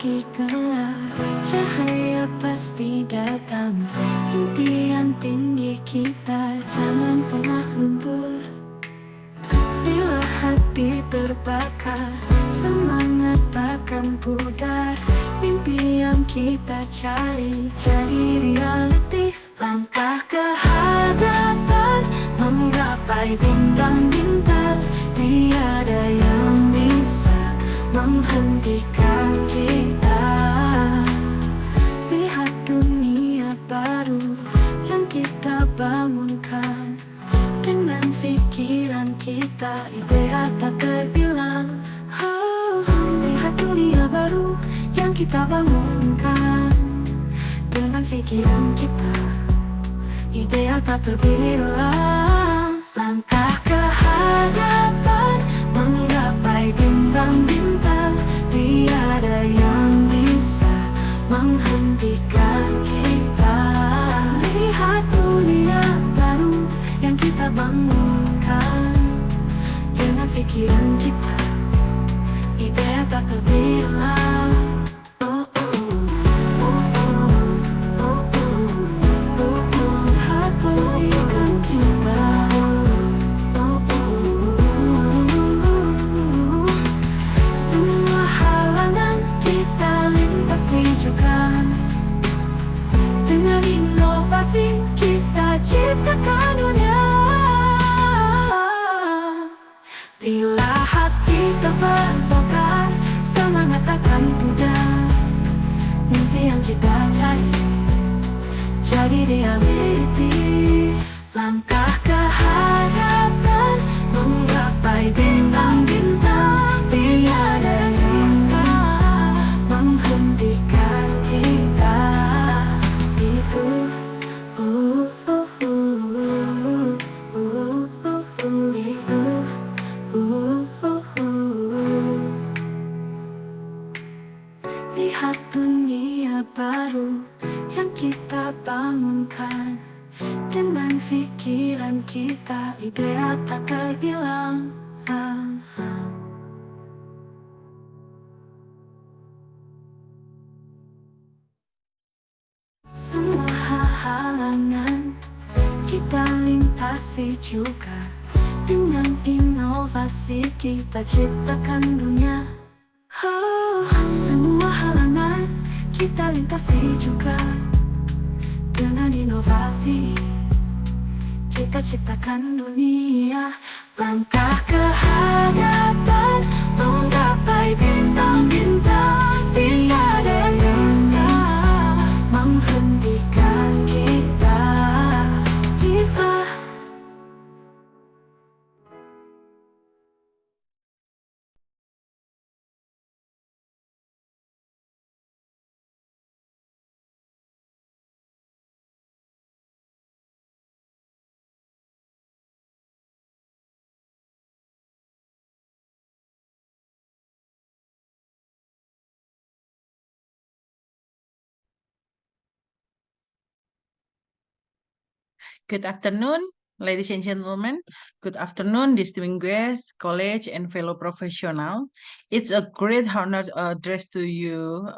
pagi gelap, cahaya pasti datang. Impian tinggi kita jangan pernah luntur. Bila hati terbakar, semangat takkan pudar. Mimpi yang kita cari jadi reality. Langkah ke hadapan, menggapai bintang-bintang. Tiada yang bisa menghentikan kita. Lihat dunia baru yang kita bangunkan. Dengan pikiran kita, idea tak terbilang. Lihat dunia baru yang kita bangunkan. Dengan pikiran kita, idea tak terbilang. Langkah ke hadapan, menggapai bintang-bintang. Tiada yang bisa menghentikan kita. Lihat dunia baru yang kita bangunkan. Dengan pikiran kita, idea tak terbilang. Semua halangan kita lintasi juga. Dengan inovasi kita ciptakan dunia. Bila hati terbakar, semangat akan pudar. Mimpi yang kita cari jadi reality. Langkah ke hadapan, menggapai bintang-bintang. Tiada yang bisa menghentikan kita. Itu lihat dunia baru yang kita bangunkan. Dengan pikiran kita, idea tak terbilang. Semua halangan kita lintasi juga. Dengan inovasi kita ciptakan dunia. Semua halangan kita lintasi juga. Dengan inovasi kita ciptakan dunia. Langkah ke hadapan, menggapai bintang-bintang. Tiada yang bisa menghentikan kita. Good afternoon, ladies and gentlemen. Good afternoon, distinguished college and fellow professional. It's a great honor to address to you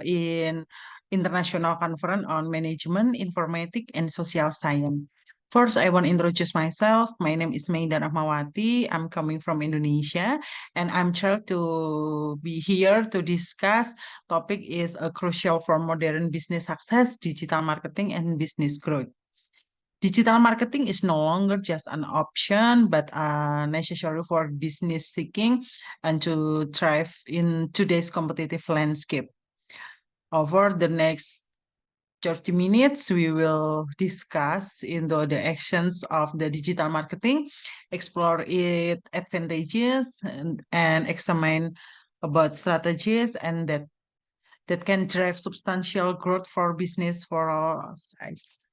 in International Conference on Management, Informatics, and Social Science. First, I want to introduce myself. My name is Maidan Ahmawati. I'm coming from Indonesia, and I'm thrilled to be here to discuss topic is crucial for modern business success, digital marketing, and business growth. Digital marketing is no longer just an option, but necessary for business seeking and to thrive in today's competitive landscape. Over the next 30 minutes, we will discuss into the actions of the digital marketing, explore its advantages, and examine about strategies and that can drive substantial growth for business for all sides.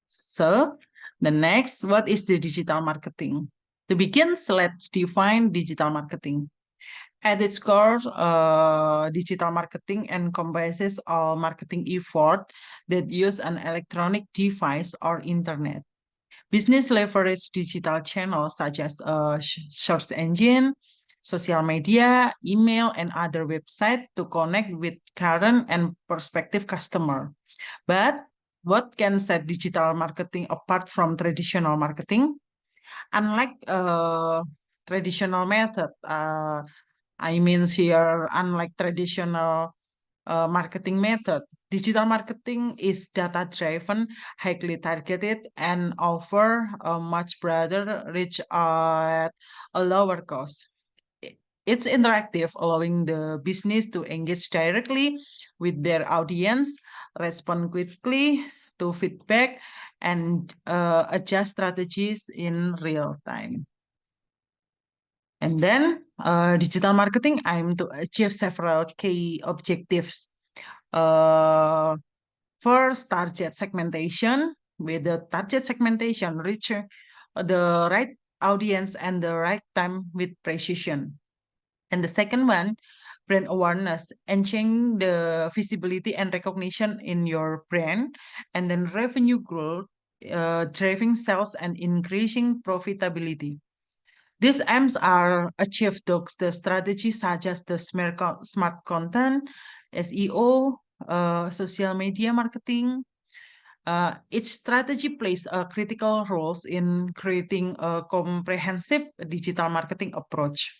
So, the next, what is the digital marketing? To begin, let's define digital marketing. At its core, digital marketing encompasses all marketing effort that use an electronic device or internet. Business leverage digital channels such as search engine, social media, email, and other websites to connect with current and prospective customer. But what can set digital marketing apart from traditional marketing? Unlike traditional method, I mean here, unlike traditional marketing method, digital marketing is data-driven, highly targeted, and offer a much broader reach at a lower cost. I- It's interactive, allowing the business to engage directly with their audience, respond quickly to feedback, and adjust strategies in real time. And then digital marketing aim to achieve several key objectives. Uh, First, target segmentation. With the target segmentation, reach the right audience and the right time with precision. And the second one, brand awareness, enhancing the visibility and recognition in your brand. And then revenue growth, driving sales and increasing profitability. These aims are achieved through the strategies such as the smart content, SEO, social media marketing. Each strategy plays a critical roles in creating a comprehensive digital marketing approach.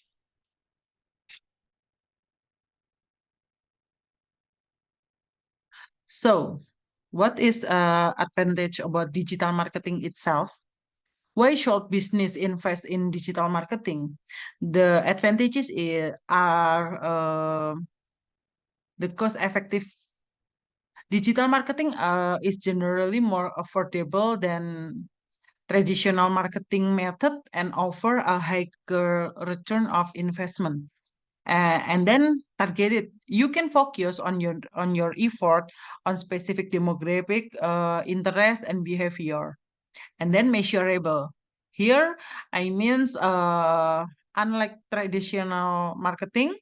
So, what is advantage about digital marketing itself? Why should business invest in digital marketing? The advantages are the cost effective. Digital marketing is generally more affordable than traditional marketing method and offer a higher return of investment. And then targeted, you can focus on your effort on specific demographic interest and behavior. And then measurable. Here, I means unlike traditional marketing,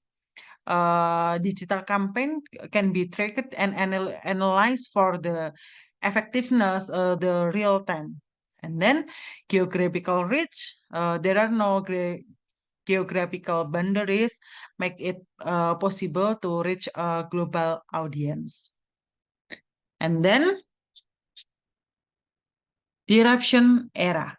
digital campaign can be tracked and analyzed for the effectiveness the real time. And then geographical reach, there are no geographical boundaries, make it possible to reach a global audience. And then disruption era.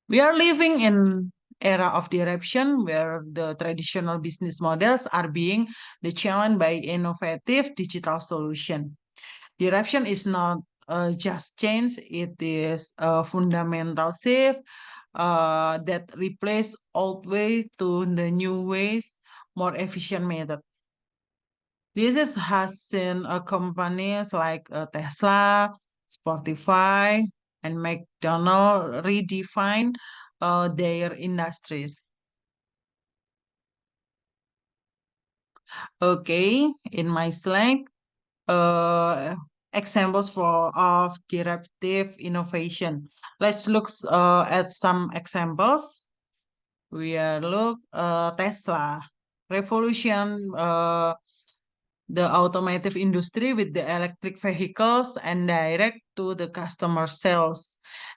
We are living in era of disruption where the traditional business models are being challenged by innovative digital solution. Disruption is not just change; it is a fundamental shift that replace old way to the new ways, more efficient method. Has seen companies like Tesla, Spotify, and McDonald redefine their industries. Okay, in my slide, uh, examples of disruptive innovation. Let's look at some examples. We look Tesla revolution. The automotive industry with the electric vehicles and direct to the customer sales.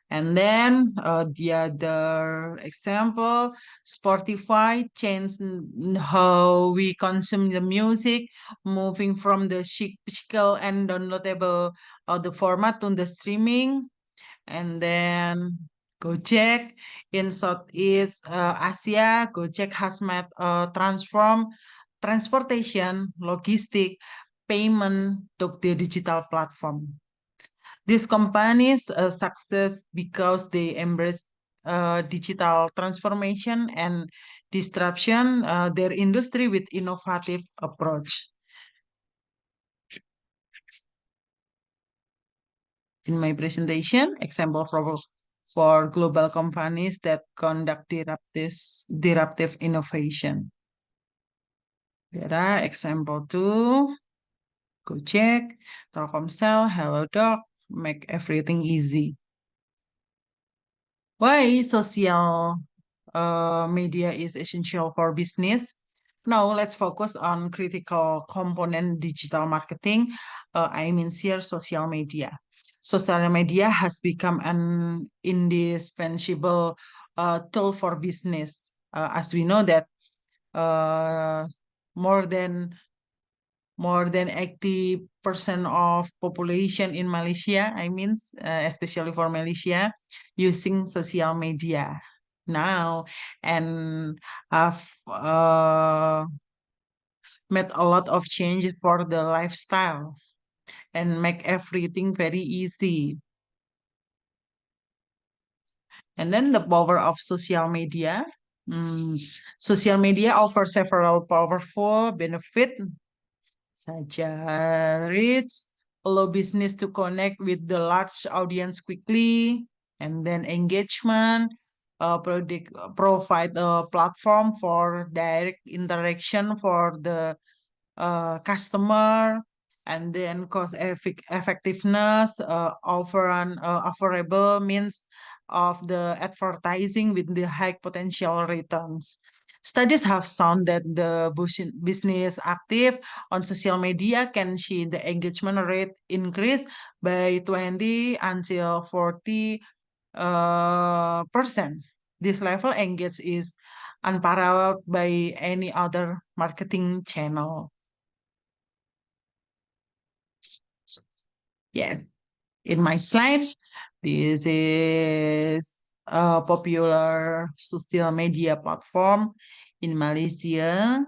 And then the other example, Spotify changed how we consume the music, moving from the physical and downloadable the format to the streaming. And then Gojek in Southeast Asia, Gojek has made transform transportation, logistic, payment to the digital platform. These companies success because they embrace digital transformation and disruption their industry with innovative approach. In my presentation, example for global companies that conduct disruptive innovation. There are example two, Gojek, Telkomsel, HelloDoc, make everything easy. Why social media is essential for business? Now let's focus on critical component digital marketing. I mean here social media. Social media has become an indispensable tool for business. as we know that uh, more than 80% of population in Malaysia, I mean, especially for Malaysia, using social media now, and have made a lot of changes for the lifestyle and make everything very easy. And then the power of social media. Mm, Social media offers several powerful benefits such as reach, allow business to connect with the large audience quickly, and then engagement, provide a platform for direct interaction for the customer, and then effectiveness, offer an offerable means of the advertising with the high potential returns. Studies have shown that the business active on social media can see the engagement rate increase by 20 until 40 percent. This level engage is unparalleled by any other marketing channel. Yeah, in my slide, this is a popular social media platform in Malaysia.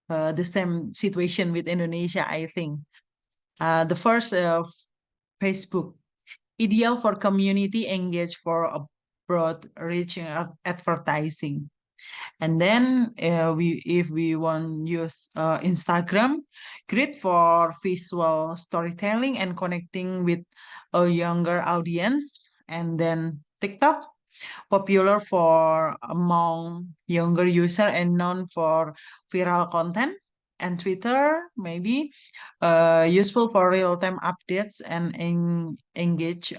The same situation with Indonesia, I think. The first, Facebook, ideal for community engaged for a broad reaching advertising. And then if we want use Instagram, great for visual storytelling and connecting with a younger audience. And then TikTok, popular for among younger user and known for viral content. And Twitter, maybe useful for real-time updates and engage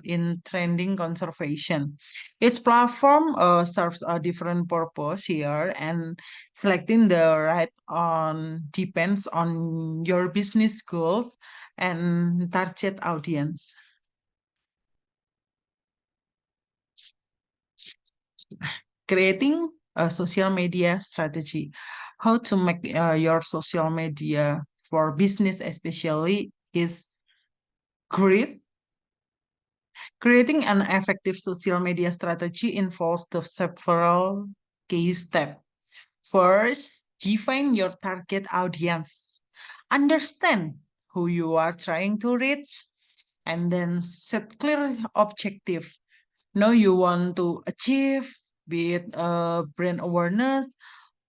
in trending conservation. Each platform serves a different purpose here, and selecting the right on depends on your business goals and target audience. Creating a social media strategy. How to make your social media for business especially is great. Creating an effective social media strategy involves the several key steps. First, define your target audience. Understand who you are trying to reach, and then set clear objective. Know you want to achieve, be it brand awareness,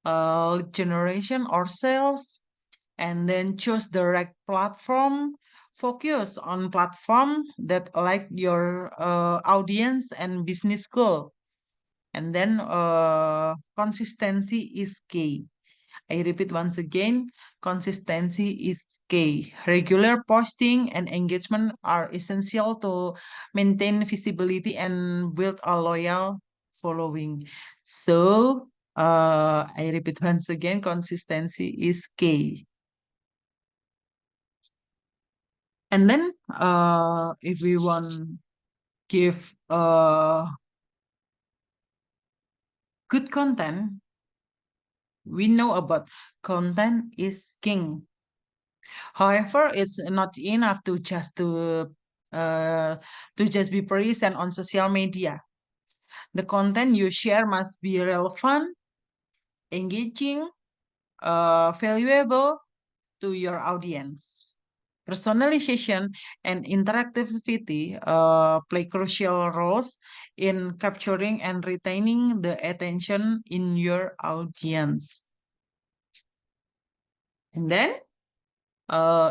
lead generation, or sales, and then choose the right platform. Focus on platform that like your audience and business goal. And then consistency is key. I repeat once again, consistency is key. Regular posting and engagement are essential to maintain visibility and build a loyal following. So, I repeat once again, consistency is key. And then, if we want give good content, we know about content is king. However, it's not enough to just be present on social media. The content you share must be relevant, engaging, valuable to your audience. Personalization and interactivity play crucial roles in capturing and retaining the attention in your audience. And then,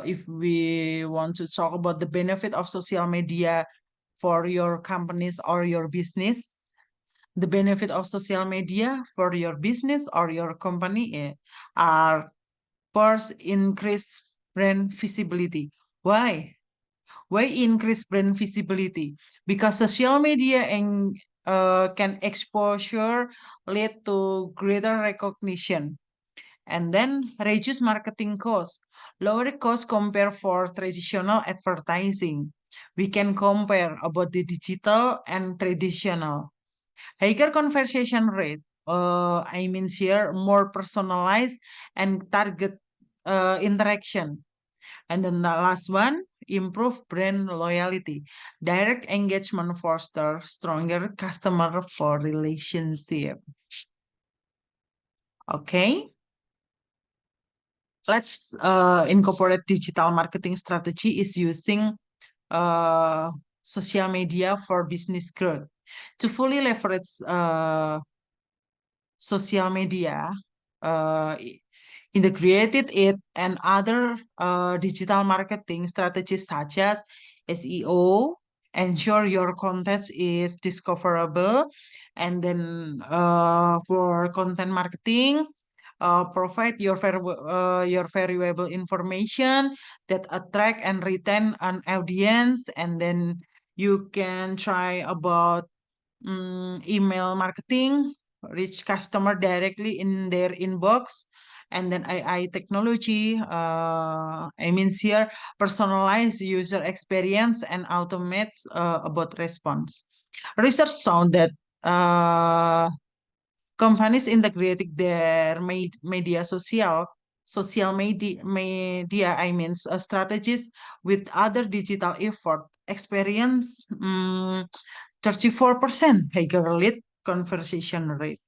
if we want to talk about the benefit of social media for your companies or your business, the benefit of social media for your business or your company are first, increase brand visibility. Why? Why increase brand visibility? Because social media can exposure lead to greater recognition, and then reduce marketing costs. Lower cost compare for traditional advertising. We can compare about the digital and traditional. Higher conversion rate. I mean here more personalized and target interaction. And then the last one, improve brand loyalty. Direct engagement foster stronger customer for relationship. Okay. Let's incorporate digital marketing strategy is using uh, social media for business growth. To fully leverage social media, uh, integrated it and other digital marketing strategies such as SEO, ensure your content is discoverable, and then for content marketing, provide your valuable information that attract and retain an audience, and then you can try about email marketing, reach customer directly in their inbox, and then AI technology. I mean here personalized user experience and automates about response. Research found that uh, companies integrating their media social media I mean strategies with other digital effort experience 34% higher lead conversation rate.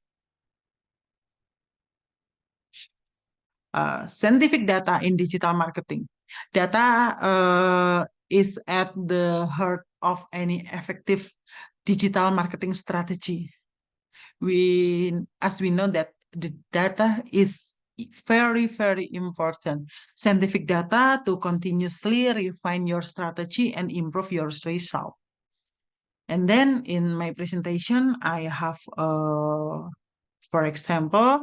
Scientific data in digital marketing. Data is at the heart of any effective digital marketing strategy. As we know that the data is very, very important. Scientific data to continuously refine your strategy and improve your result. And then in my presentation, I have, for example,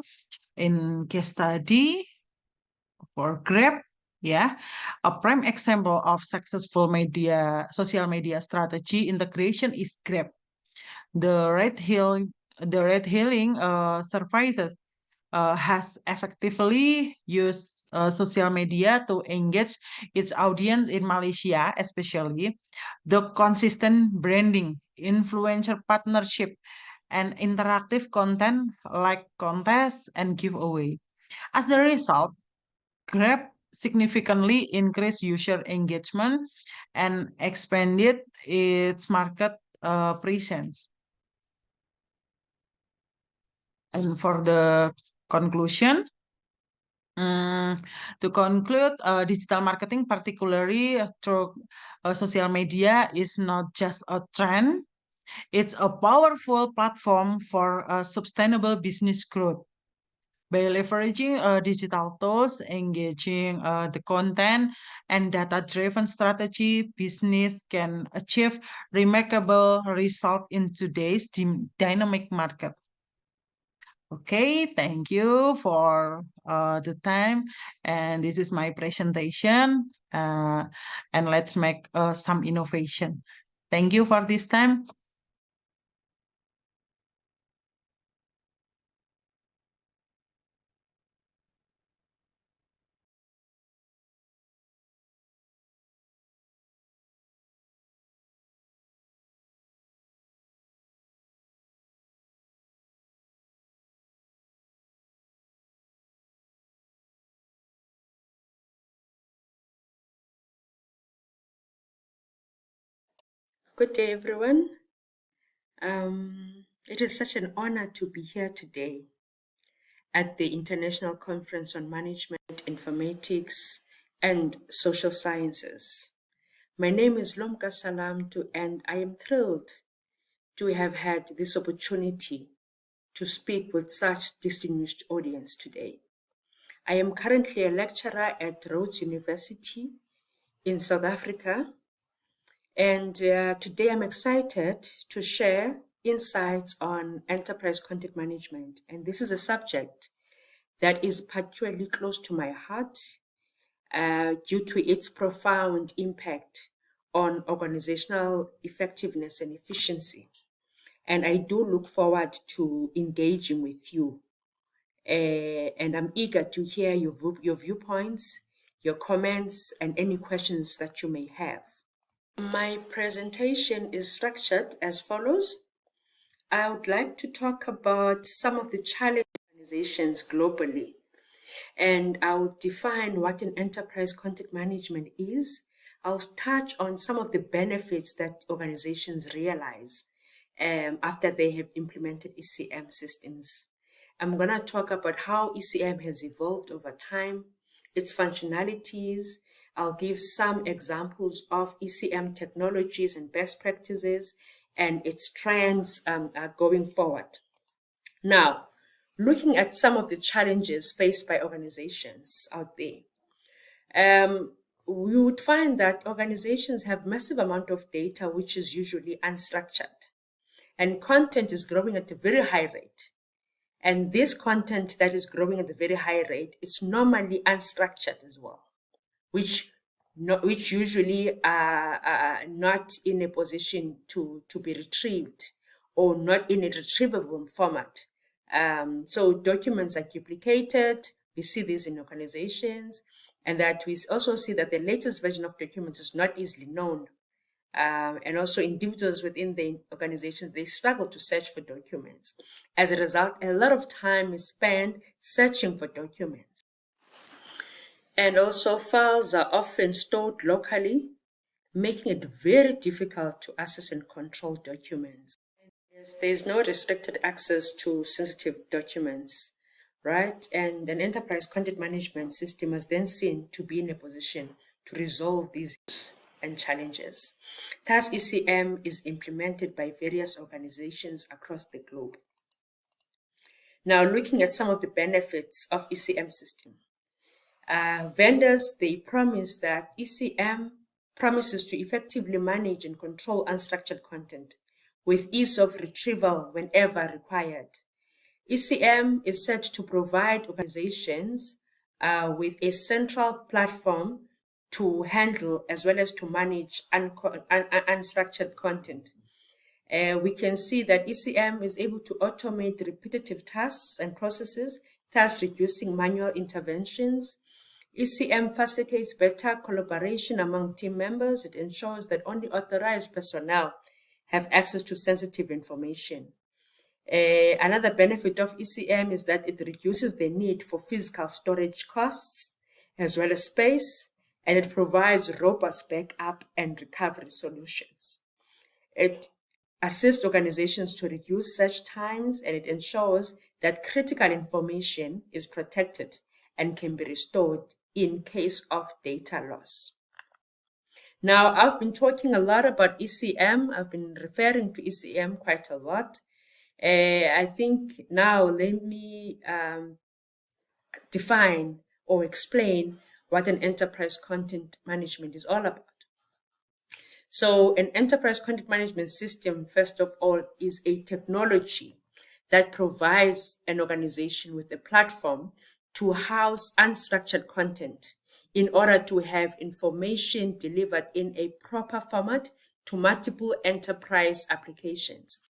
in case study for Grab, yeah, a prime example of successful social media strategy integration is Grab. The ride-hailing services has effectively used social media to engage its audience in Malaysia, especially the consistent branding, influencer partnership, and interactive content like contests and giveaway. As the result, Grab significantly increased user engagement and expanded its market presence. And for the conclusion, to conclude, digital marketing, particularly through social media, is not just a trend, it's a powerful platform for sustainable business growth. By leveraging digital tools, engaging the content, and data-driven strategy, business can achieve remarkable results in today's dynamic market. Okay, thank you for the time. And this is my presentation. And let's make some innovation. Thank you for this time. Good day, everyone. It is such an honor to be here today at the International Conference on Management, Informatics, and Social Sciences. My name is Lomka Salamtu, and I am thrilled to have had this opportunity to speak with such distinguished audience today. I am currently a lecturer at Rhodes University in South Africa, and today I'm excited to share insights on enterprise content management. And this is a subject that is particularly close to my heart due to its profound impact on organizational effectiveness and efficiency. And I do look forward to engaging with you. And I'm eager to hear your viewpoints, your comments, and any questions that you may have. My presentation is structured as follows. I would like to talk about some of the challenge organizations globally. And I'll define what an enterprise content management is. I'll touch on some of the benefits that organizations realize after they have implemented ECM systems. I'm going to talk about how ECM has evolved over time, its functionalities. I'll give some examples of ECM technologies and best practices and its trends going forward. Now, looking at some of the challenges faced by organizations out there, we would find that organizations have massive amount of data which is usually unstructured, and content is growing at a very high rate. And this content that is growing at a very high rate is normally unstructured as well, which usually are not in a position to be retrieved or not in a retrievable format. So documents are duplicated. We see this in organizations, and that we also see that the latest version of documents is not easily known. And also individuals within the organizations, they struggle to search for documents. As a result, a lot of time is spent searching for documents. And also files are often stored locally, making it very difficult to access and control documents. Yes, there's no restricted access to sensitive documents, right? And an enterprise content management system is then seen to be in a position to resolve these issues and challenges. Thus, ECM is implemented by various organizations across the globe. Now, looking at some of the benefits of ECM system. Vendors, they promise that ECM promises to effectively manage and control unstructured content with ease of retrieval whenever required. ECM is set to provide organizations with a central platform to handle as well as to manage unstructured content. We can see that ECM is able to automate repetitive tasks and processes, thus reducing manual interventions. ECM facilitates better collaboration among team members. It ensures that only authorized personnel have access to sensitive information. Another benefit of ECM is that it reduces the need for physical storage costs as well as space, and it provides robust backup and recovery solutions. It assists organizations to reduce search times, and it ensures that critical information is protected and can be restored in case of data loss. Now, I've been talking a lot about ECM. I've been referring to ECM quite a lot. I think now let me define or explain what an enterprise content management is all about. So an enterprise content management system, first of all, is a technology that provides an organization with a platform to house unstructured content in order to have information delivered in a proper format to multiple enterprise applications.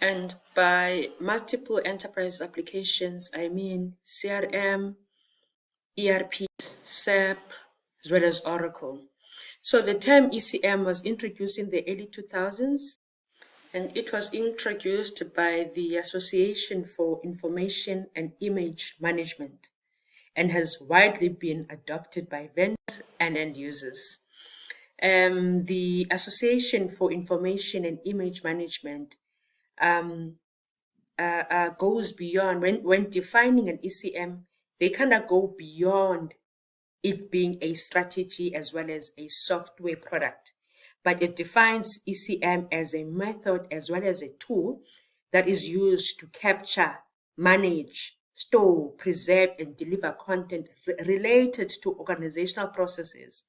And by multiple enterprise applications, I mean CRM, ERP, SAP, as well as Oracle. So the term ECM was introduced in the early 2000s, and it was introduced by the Association for Information and Image Management, and has widely been adopted by vendors and end users. The Association for Information and Image Management goes beyond, when defining an ECM, they kind of go beyond it being a strategy as well as a software product. But it defines ECM as a method as well as a tool that is used to capture, manage, store, preserve, and deliver content related to organizational processes.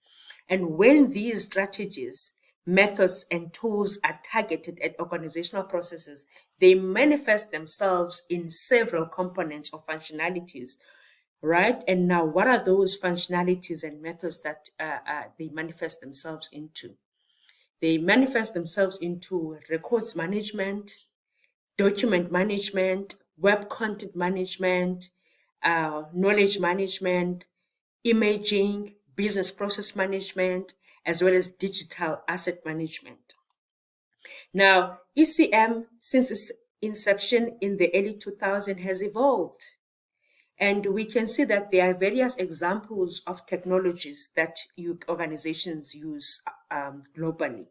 And when these strategies, methods, and tools are targeted at organizational processes, they manifest themselves in several components or functionalities, right? And now, what are those functionalities and methods that they manifest themselves into? They manifest themselves into records management, document management, web content management, knowledge management, imaging, business process management, as well as digital asset management. Now, ECM, since it's inception in the early 2000s has evolved. And we can see that there are various examples of technologies that organizations use globally.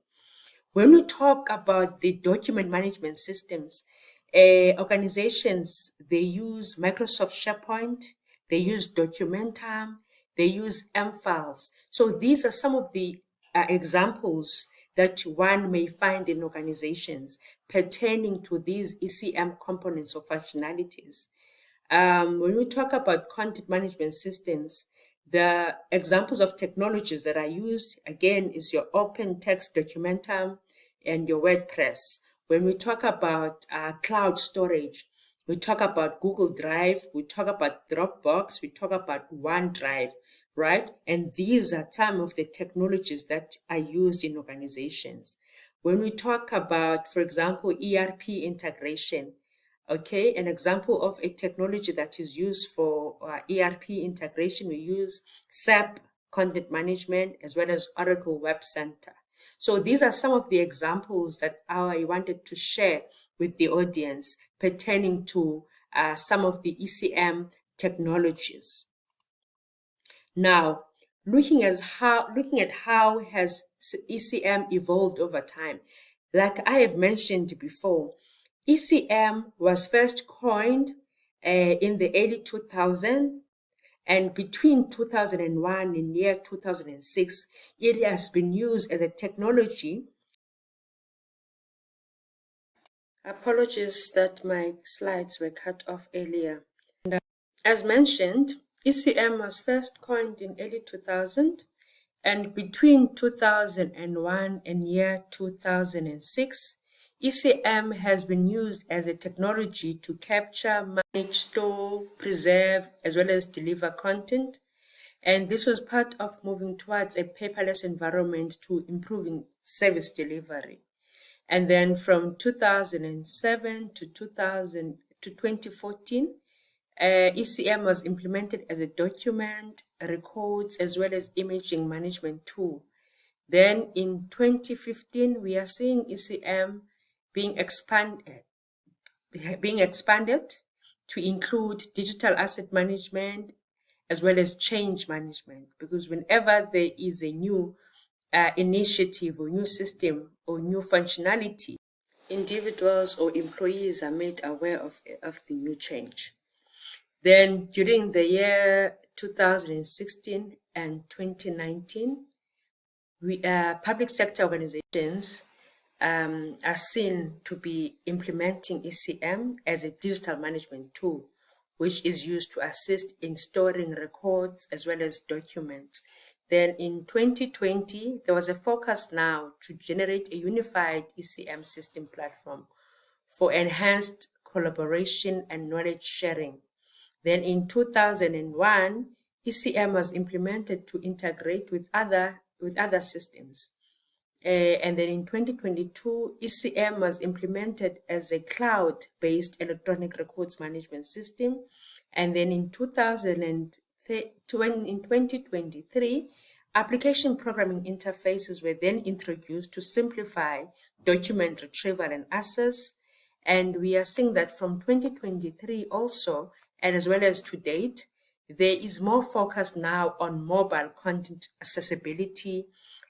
When we talk about the document management systems, organizations, they use Microsoft SharePoint, they use Documentum, they use mFiles. So these are some of the examples that one may find in organizations pertaining to these ECM components or functionalities. When we talk about content management systems, the examples of technologies that are used, again, is your open text Documentum and your WordPress. When we talk about cloud storage, we talk about Google Drive, we talk about Dropbox, we talk about OneDrive, right? And these are some of the technologies that are used in organizations. When we talk about, for example, ERP integration, okay, an example of a technology that is used for ERP integration, we use SAP Content Management as well as Oracle Web Center. So these are some of the examples that I wanted to share with the audience pertaining to some of the ECM technologies. Now, looking at how has ECM evolved over time, like I have mentioned before, ECM was first coined in the early 2000s, and between 2001 and year 2006, it has been used as a technology. Apologies that my slides were cut off earlier. And, as mentioned, ECM was first coined in early 2000, and between 2001 and year 2006, ECM has been used as a technology to capture, manage, store, preserve, as well as deliver content. And this was part of moving towards a paperless environment to improving service delivery. And then from 2007 to 2014, ECM was implemented as a document, records, as well as imaging management tool. Then in 2015, we are seeing ECM being expanded to include digital asset management as well as change management, because whenever there is a new initiative or new system or new functionality, individuals or employees are made aware of the new change. Then during the year 2016 and 2019, public sector organizations are seen to be implementing ECM as a digital management tool, which is used to assist in storing records as well as documents. Then in 2020, there was a focus now to generate a unified ECM system platform for enhanced collaboration and knowledge sharing. Then in 2001, ECM was implemented to integrate with other systems. And then in 2022, ECM was implemented as a cloud-based electronic records management system. And then in 2023, application programming interfaces were then introduced to simplify document retrieval and access. And we are seeing that from 2023 also, and as well as to date, there is more focus now on mobile content accessibility,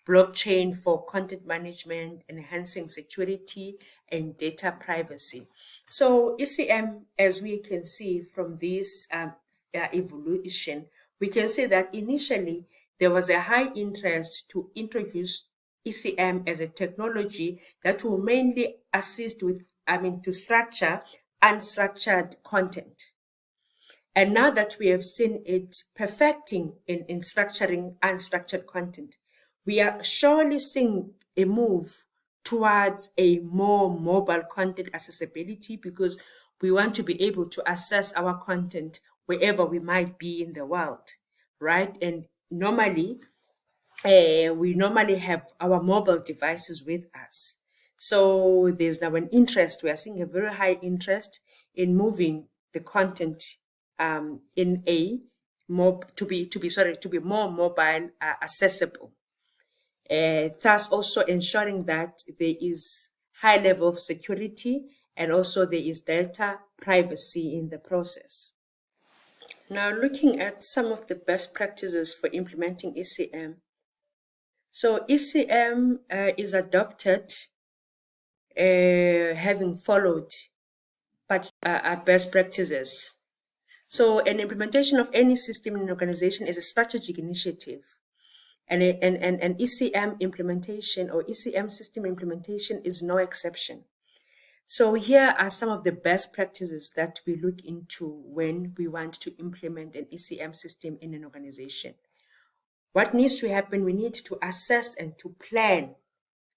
blockchain for content management, enhancing security and data privacy. So ECM, as we can see from this evolution, we can see that initially there was a high interest to introduce ECM as a technology that will mainly assist with, to structure unstructured content. And now that we have seen it perfecting in structuring unstructured content, we are surely seeing a move towards a more mobile content accessibility, because we want to be able to access our content wherever we might be in the world, right? And normally, we normally have our mobile devices with us. So there's now an interest, we are seeing a very high interest in moving the content in a more to be more mobile accessible. Thus also ensuring that there is high level of security and also there is data privacy in the process. Now, looking at some of the best practices for implementing ECM. So ECM is adopted having followed best practices. So an implementation of any system in an organization is a strategic initiative. And an ECM implementation or ECM system implementation is no exception. So here are some of the best practices that we look into when we want to implement an ECM system in an organization. What needs to happen? We need to assess and to plan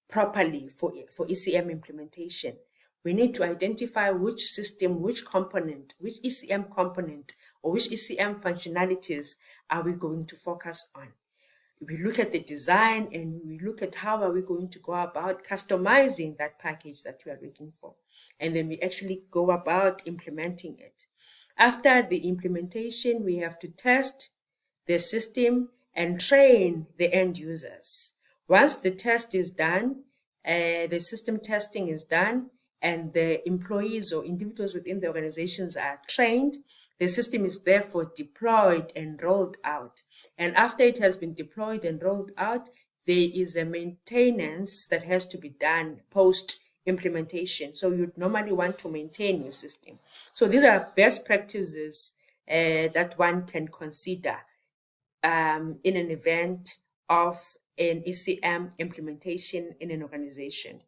properly for ECM implementation. We need to identify which system, which component, which ECM component, or which ECM functionalities are we going to focus on. We look at the design and we look at how are we going to go about customizing that package that we are looking for. And then we actually go about implementing it. After the implementation, we have to test the system and train the end users. Once the test is done, the system testing is done, and the employees or individuals within the organizations are trained, the system is therefore deployed and rolled out. And after it has been deployed and rolled out, there is a maintenance that has to be done post-implementation. So you'd normally want to maintain your system. So these are best practices that one can consider in an event of an ECM implementation in an organization.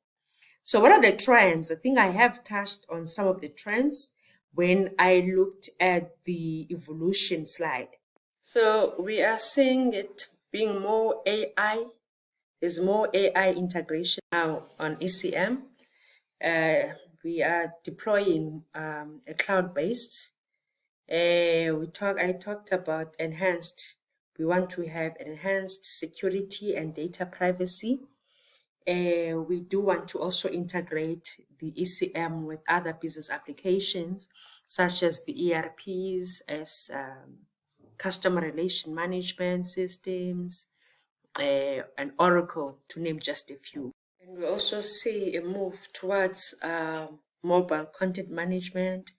So what are the trends? I think I have touched on some of the trends when I looked at the evolution slide. So we are seeing it being more AI. There's more AI integration now on ECM. We are deploying a cloud-based. I talked about enhanced. We want to have enhanced security and data privacy. We do want to also integrate the ECM with other business applications, such as the ERPs, as customer relation management systems, and Oracle, to name just a few. And we also see a move towards mobile content management,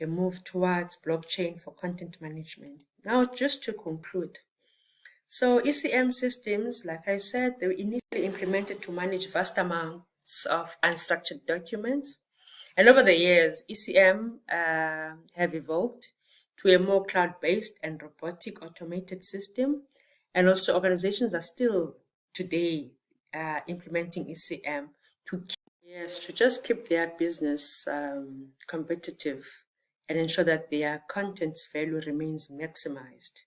a move towards blockchain for content management. Now, just to conclude, so ECM systems, like I said, they were initially implemented to manage vast amounts of unstructured documents. And over the years, ECM have evolved to a more cloud-based and robotic automated system. And also organizations are still today implementing ECM to just keep their business competitive and ensure that their content's value remains maximized.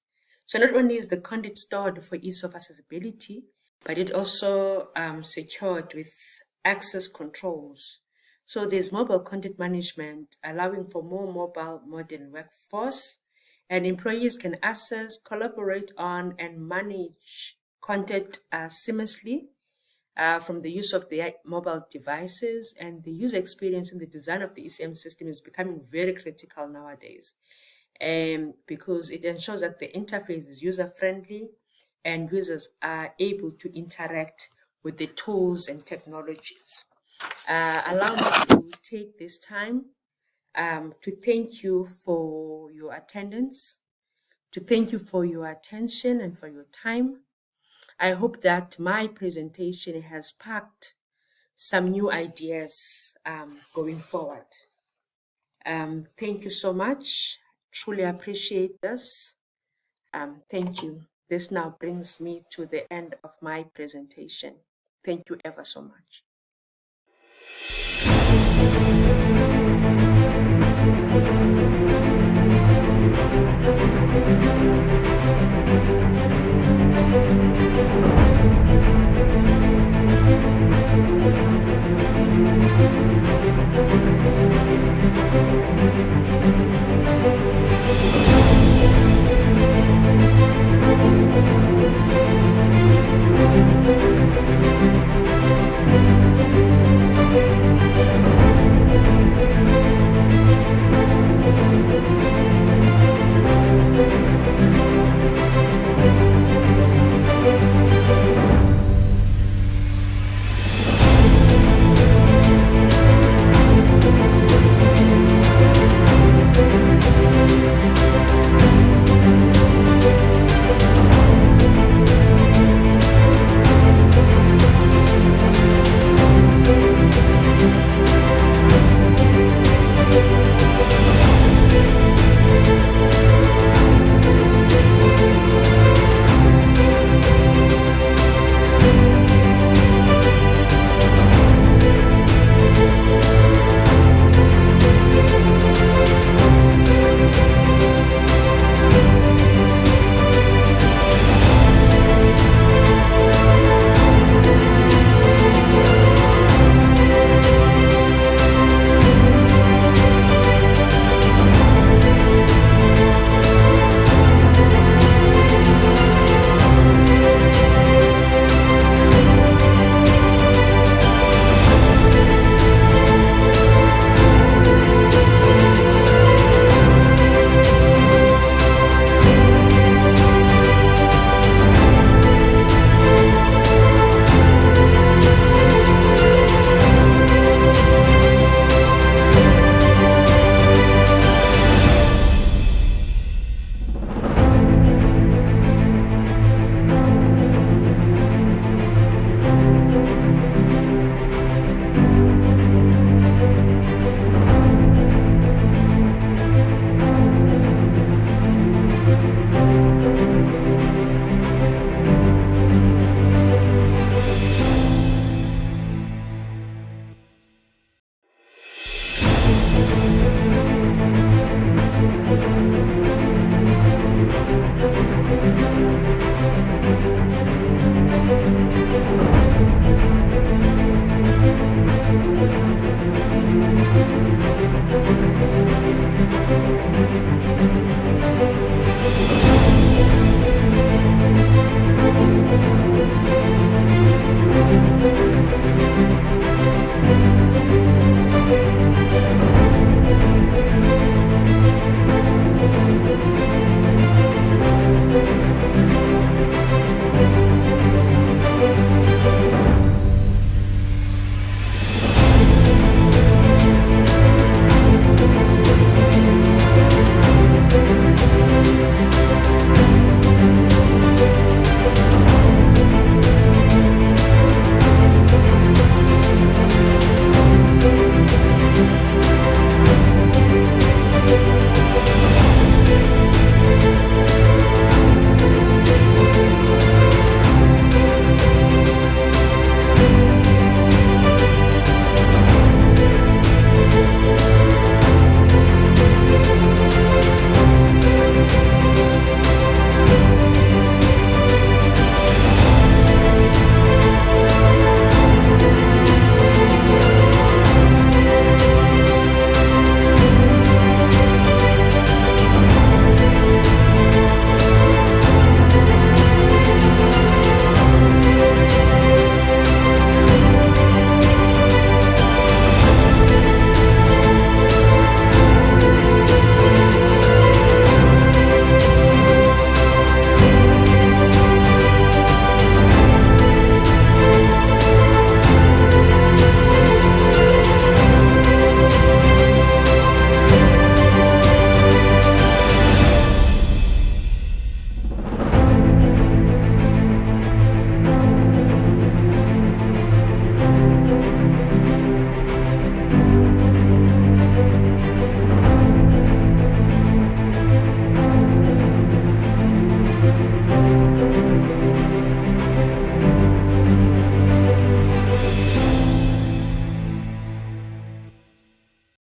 So not only is the content stored for ease of accessibility, but it also secured with access controls. So there's mobile content management, allowing for more mobile modern workforce, and employees can access, collaborate on, and manage content seamlessly from the use of their mobile devices. And the user experience in the design of the ECM system is becoming very critical nowadays. Because it ensures that the interface is user-friendly and users are able to interact with the tools and technologies. Allow me to take this time to thank you for your attendance, to thank you for your attention and for your time. I hope that my presentation has sparked some new ideas going forward. Thank you so much. Truly appreciate this. Thank you. This now brings me to the end of my presentation. Thank you ever so much.